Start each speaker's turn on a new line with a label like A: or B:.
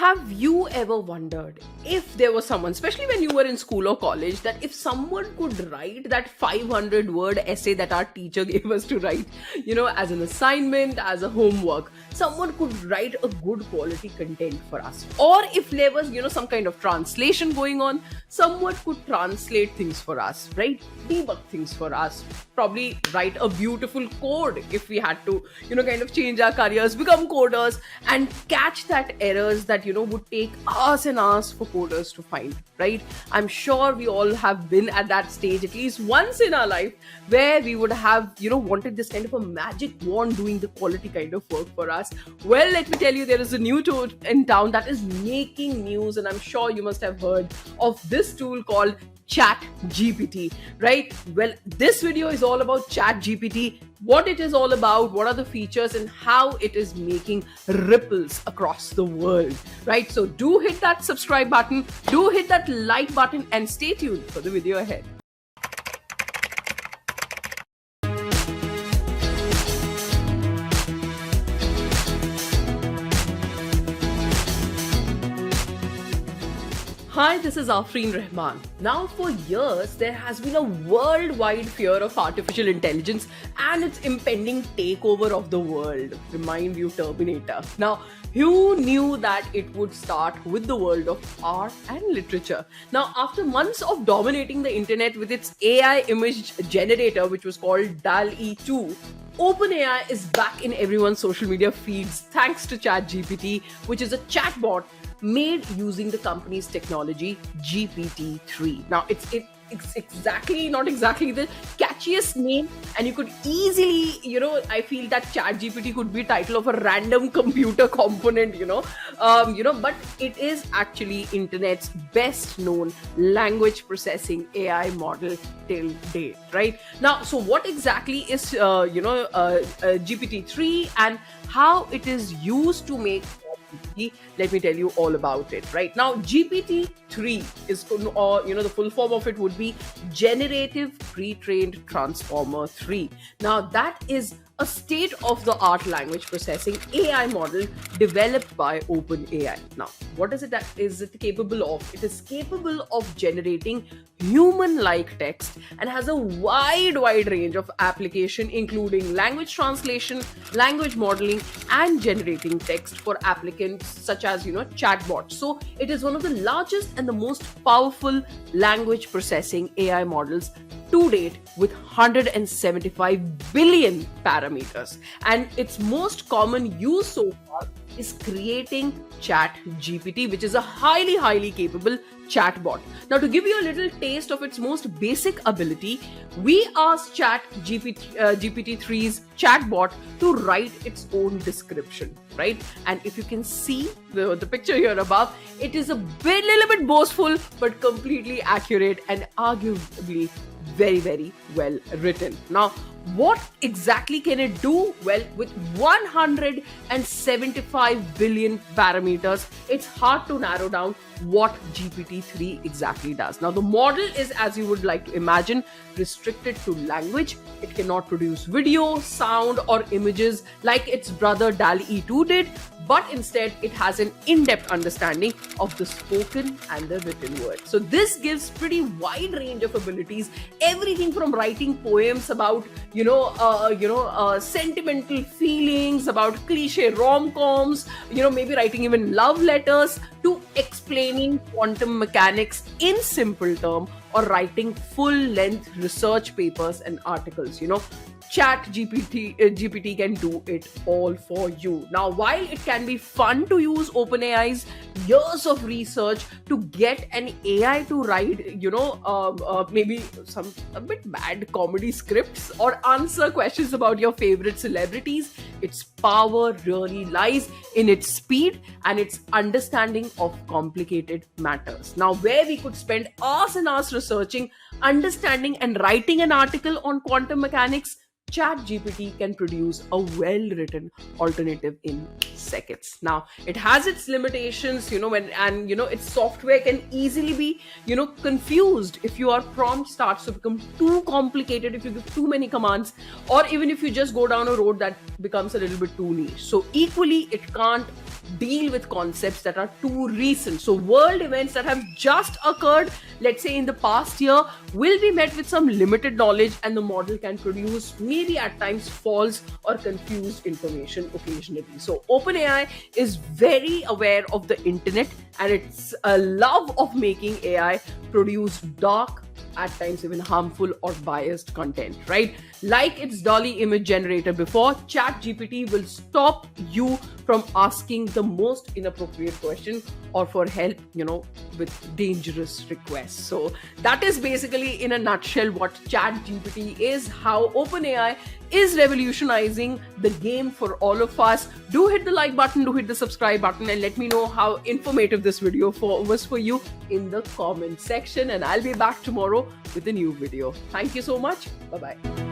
A: Have you ever wondered if there was someone, especially when you were in school or college, that if someone could write that 500 word essay that our teacher gave us to write, as an assignment, as a homework, someone could write a good quality content for us? Or if there was, some kind of translation going on, someone could translate things for us, right? Debug things for us, probably write a beautiful code if we had to, kind of change our careers, become coders, and catch that errors that would take hours and hours for coders to find, right? I'm sure we all have been at that stage at least once in our life where we would have wanted this kind of a magic wand doing the quality kind of work for us. Well, let me tell you, there is a new tool in town that is making news, and I'm sure you must have heard of this tool called Chat GPT, right? Well, this video is all about Chat GPT, what it is all about, what are the features, and how it is making ripples across the world, right? So do hit that subscribe button, do hit that like button, and stay tuned for the video ahead. Hi, this is Afreen Rahman. Now, for years, there has been a worldwide fear of artificial intelligence and its impending takeover of the world. Remind you, Terminator. Now, who knew that it would start with the world of art and literature? Now, after months of dominating the internet with its AI image generator, which was called DALL-E 2, OpenAI is back in everyone's social media feeds thanks to ChatGPT, which is a chatbot made using the company's technology GPT-3. Now, it's exactly not exactly the catchiest name, and you could easily, I feel that ChatGPT could be title of a random computer component, but it is actually internet's best known language processing AI model till date, right? Now, so what exactly is GPT-3 and how it is used to make GPT? Let me tell you all about it right now. GPT-3 is, the full form of it would be Generative Pre-trained Transformer 3. Now, that is a state-of-the-art language processing AI model developed by OpenAI. Now, what is it that is it capable of? It is capable of generating human-like text and has a wide range of application, including language translation, language modeling, and generating text for applicants such as, chatbots. So it is one of the largest and the most powerful language processing AI models to date, with 175 billion parameters. And its most common use so far is creating Chat GPT, which is a highly capable chatbot. Now, to give you a little taste of its most basic ability, we asked Chat GPT-3's chatbot to write its own description, right? And if you can see the picture here above, it is little bit boastful, but completely accurate and arguably very well written. Now, what exactly can it do? Well, with 175 billion parameters, it's hard to narrow down what GPT-3 exactly does. Now, the model is, as you would like to imagine, restricted to language. It cannot produce video, sound, or images like its brother DALL-E 2 did, but instead it has an in-depth understanding of the spoken and the written word. So this gives pretty wide range of abilities, everything from writing poems about sentimental feelings, about cliche rom-coms, maybe writing even love letters, to explaining quantum mechanics in simple term, or writing full-length research papers and articles. Chat GPT can do it all for you. Now, while it can be fun to use OpenAI's years of research to get an AI to write, maybe some a bit bad comedy scripts or answer questions about your favorite celebrities, its power really lies in its speed and its understanding of complicated matters. Now, where we could spend hours and hours researching, understanding, and writing an article on quantum mechanics, ChatGPT can produce a well-written alternative in seconds. Now, it has its limitations, its software can easily be, confused if your prompt starts to become too complicated, if you give too many commands, or even if you just go down a road that becomes a little bit too niche. So equally, it can't deal with concepts that are too recent. So world events that have just occurred, let's say in the past year, will be met with some limited knowledge, and the model can produce maybe at times false or confused information occasionally. So OpenAI is very aware of the internet, and it's a love of making AI produce dark, at times even harmful or biased content, right? Like its Dolly image generator before, ChatGPT will stop you from asking the most inappropriate question or for help, with dangerous requests. So that is basically in a nutshell what ChatGPT is, how OpenAI is revolutionizing the game for all of us. Do hit the like button, do hit the subscribe button, and let me know how informative this video was for you in the comment section. And I'll be back tomorrow with a new video. Thank you so much. Bye bye.